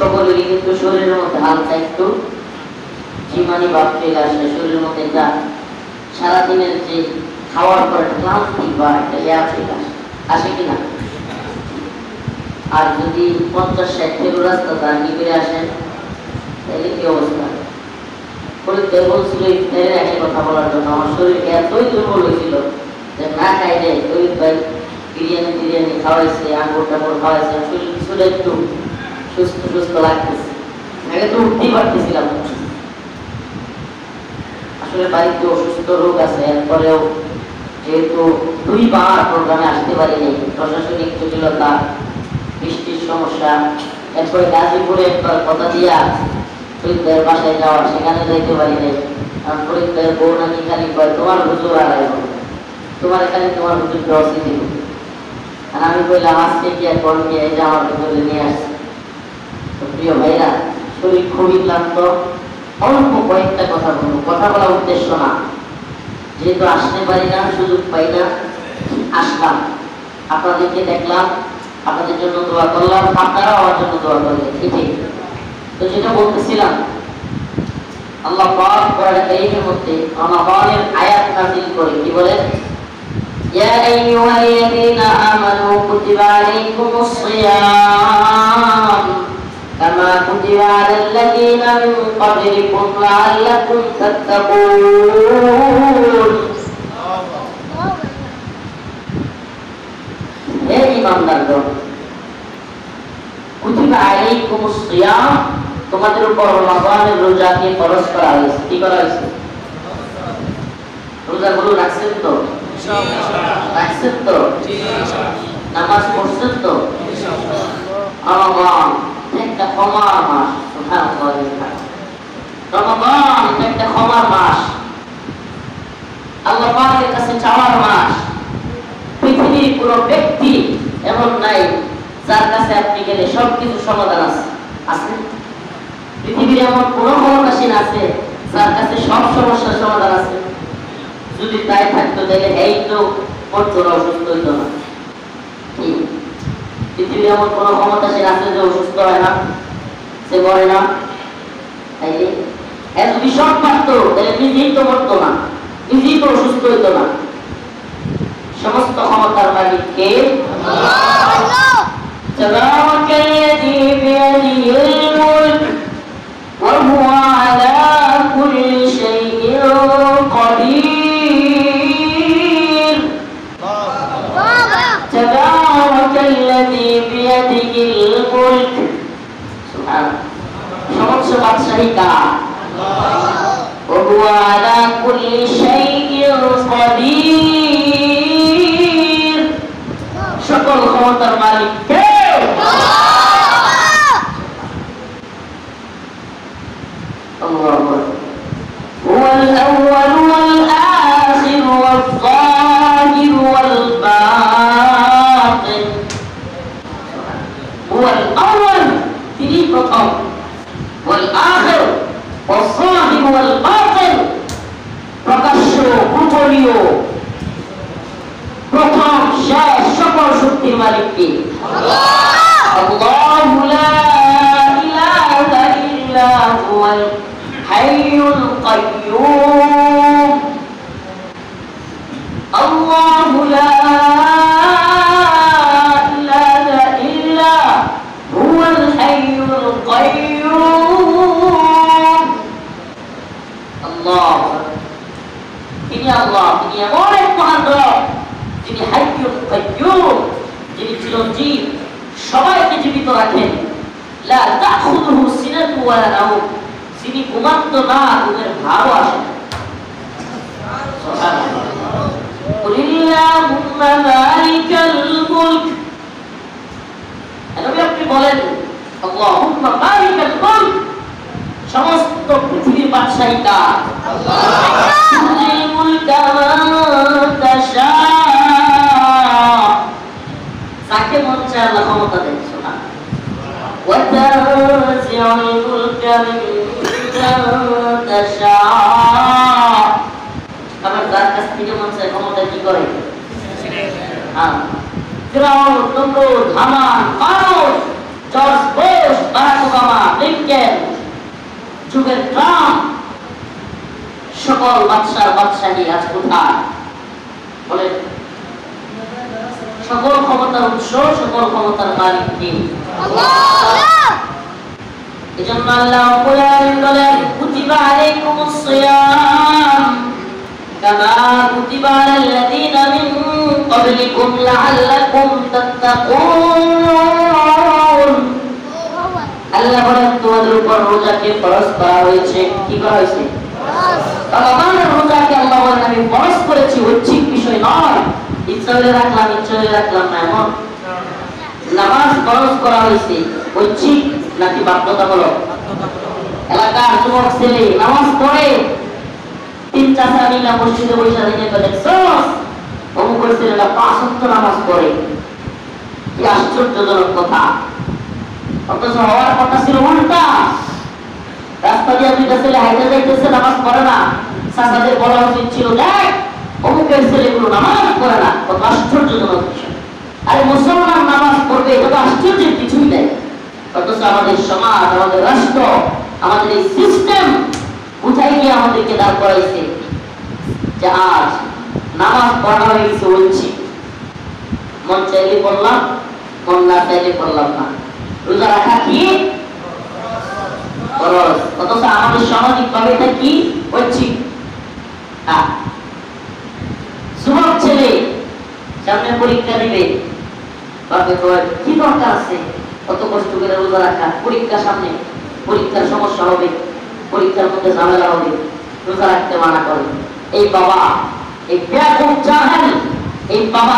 সকলেরই কিন্তু শরীরের মধ্যে হালকা একটু জিমানি ভাব চলে আসে, শরীরের মধ্যে একটা সারাদিনের যে খাওয়ার পর একটা ক্লান্তি বা একটা চলে আসে কিনা? আর যদি 50-60 কিলো রাস্তা তার নিয়ে আসেন তাহলে কি অবস্থা? বলছিল ইফতারের আগে কথা বলার জন্য, আমার শরীর এতই দুর্বল হয়েছিল যে না খাইলে ওই ভাই বিরিয়ানি খাওয়াইছে, আঙ্গুর টাঙ্গুর খাওয়াইছে, শরীর কিছুটা একটু সুস্থ লাগতেছে। আগে তো উঠতেই পারতেছিলাম। আসলে বাড়িতে অসুস্থ রোগ আছে, এরপরেও যেহেতু 2 বার প্রোগ্রামে আসতে পারিনি, প্রশাসনিক জটিলতা, বৃষ্টির সমস্যা, এরপরে গাজীপুরে একবার কথা দিয়া ফরিদদের বাসায় যাওয়া, সেখানে যাইতে পারি নাই। আর ফরিদদের বউ নাকি খালি কয় তোমার হুজুর আর তোমার এখানে তোমার হুজুর দশই দিব। আর আমি বললাম আজকে কি আর করবি, এই যে আমার হুজুরে নিয়ে আসছে। তো প্রিয় ভাইরা, শরীর খুবই ক্লান্ত, অল্প কয়েকটা কথা বলবো, কথা বলা উদ্দেশ্য না, যেহেতু আসতে পারি না, সুযোগ পাই না, আসলাম, আপনাদেরকে দেখলাম, আপনাদের জন্য দোয়া করলাম, আপনারাও আমার জন্য দোয়া করলেন। ঠিক তো যেটা বলতেছিলাম, আল্লাহ পাক কোরআন কারীমের মধ্যে রমাদানের আয়াত নাযিল করে কি বলেন? ইয়া আইয়ুহাল্লাযীনা আমানু কুতিবা আলাইকুমুস সিয়াম কামা কুতিবা আলাল্লাযীনা মিন ক্বাবলিকুম লাআল্লাকুম তাত্তাকুন। হে ঈমানদারগণ, কুতিবা আলাইকুমুস সিয়াম, তোমাদের উপর রমাদানের রোজাকে ফরজ করা হয়েছে। কি করা হয়েছে? রোজাগুলো রাখছেন তো? রাখছেন তো? নামাজ পড়ছেন তো? রমাদান একটা ক্ষমার মাস, রমাদান একটা ক্ষমার মাস, আল্লাহ পাকের কাছে চাওয়ার মাস। পৃথিবীর কোনো ব্যক্তি এমন নাই যার কাছে আপনি গেলে সবকিছু সমাধান আছে? আছে? পৃথিবীর এমন কোন ক্ষমতাসীন আছে যার কাছে সব সমস্যার সমাধান আছে? যদি তাই থাকতো তাহলে এই তো মরতো না, অসুস্থ হইতো না। পৃথিবীর এমন কোন ক্ষমতাসীন আছে যে অসুস্থ হয় না, সে মরে না? যদি সব পারতো তাহলে নিজেই তো মরতো না, নিজেই তো অসুস্থ হইতো না। সমস্ত ক্ষমতার মালিক কে? আল্লাহ। তাবারাকাল্লাযী বিয়াদিহিল মুলক ওয়া হুয়া আলা কুল্লি শাইইন কাদির। তাবারাকাল্লাযী বিয়াদিহিল মুলক। সুবহানাল্লাহ। সমস্ত বাদশাহী কার? আল্লাহ। ওয়া হুয়া আলা কুল্লি শাইইন কাদির। সকল ক্ষমতার মালিক কে? আল্লাহ। হুয়াল আউয়াল ওয়াল আখির ওয়াল যাহির ওয়াল বাতিন। হুয়াল আউয়াল, তিনি প্রথম, ওয়াল আখির ওয়াল যাহির ওয়াল বাতিন, প্রকাশ্য গোপনীয়, প্রথম শেষ, সকল শক্তির মালিক কে? আল্লাহ। আল্লাহু লা ইলাহা ইল্লা হুয়াল হাইয়ুল কাইয়্যুম। আল্লাহু লা ইলাহা ইল্লা হুয়াল হাইয়ুল কাইয়্যুম। আল্লাহ, তিনি আল্লাহ, তিনি এমন এক মহান রব, যিনি হাইয়ুল কাইয়্যুম, যিনি চিরঞ্জীব, সবাইকে জীবিত রাখেন। লা তাখুযুহু সিনাতু ওয়ালা নাওম, যিনি ঘুমান্ত না, ঘুমের ভারও আসে না। সুবহানাল্লাহ। কুলিল্লাহুম্মা মালিকাল মুলক, নবী আপনি বলেন আল্লাহুম্মা মালিকাল মুলক, সমস্ত পৃথিবীর বাদশাহী কার? আল্লাহ। তুজিল মুলকা মান তাশা, যাকে মন চায় আল্লাহ ক্ষমতা দেন। সুবহানাল্লাহ। ওয়া তানজিউল মুলকা মিম্মান তাশা, আবার যার কাছ থেকে মন চায় ক্ষমতা কি করে? ফিরআউন, নমরুদ, হামান, কারুন, জর্জ বুশ, বারাক ওবামা, যুগের ট্রাম্প সকল বাদশার বাদশাহী আজ কোথায় বলে? সকল ক্ষমতার উৎস, সকল ক্ষমতার মালিক কে? আল্লাহ। এজন্য আল্লাহ বলেন কুতিবা আলাইকুমুস সিয়াম কামা কুতিবা আলাল্লাযীনা মিন ক্বাবলিকুম লাআল্লাকুম তাত্তাকুন। আল্লাহ বলেন তোমাদের উপর রোজাকে ফরজ করা হয়েছে। কি করা হয়েছে? রমজানের রোজাকে আল্লাহ বলেন আমি ফরজ করেছি, ঐচ্ছিক বিষয় নয়। ইচ্ছা হলে রাখলাম, ইচ্ছা হলে রাখলাম না, এমন। নামাজ ফরজ করা হয়েছে, ঐচ্ছিক নাকি বাধ্যতামূলক? এলাকার যুবক ছেলে নামাজ পড়ে, তিন চাচা মিলে মসজিদে বসে থেকে দেখছস অমুক ছেলেরা 5 ওয়াক্ত নামাজ পড়ে। কি আশ্চর্যজনক কথা! অথচ হওয়ার কথা ছিল উল্টা। রাস্তা দিয়ে দুইটা ছেলে হাইটে যাইতেছে, নামাজ পড়ে না। চাচাদের বলা উচিত ছিল দেখ অমুকের ছেলেগুলো নামাজ পড়ে না। কত আশ্চর্যজনক বিষয়! আরে মুসলমান নামাজ পড়বে, এটা তো আশ্চর্যের কিছুই নেই। অথচ আমাদের সমাজ, আমাদের রাষ্ট্র, আমাদের এই সিস্টেম বুঝাই গিয়ে আমাদেরকে দাঁড় করাইছে যে আজ নামাজ পড়া হয়ে গেছে ঐচ্ছিক। মন চাইলে পড়লাম, মন না চাইলে পড়লাম না। রোজা রাখা কি ফরজ, অথচ আমাদের সামাজিক ভাবে এটা কি ঐচ্ছিক। যুবক ছেলে সামনে পরীক্ষা দিবে, বাপে কয় কি দরকার আছে কত কষ্ট করে রোজা রাখা? পরীক্ষা সামনে, পরীক্ষার সমস্যা হবে, পরীক্ষার মধ্যে ঝামেলা হবে, রোজা রাখতে মানা করে। এই বাবা, এই ব্যাপক জাহেল, এই বাবা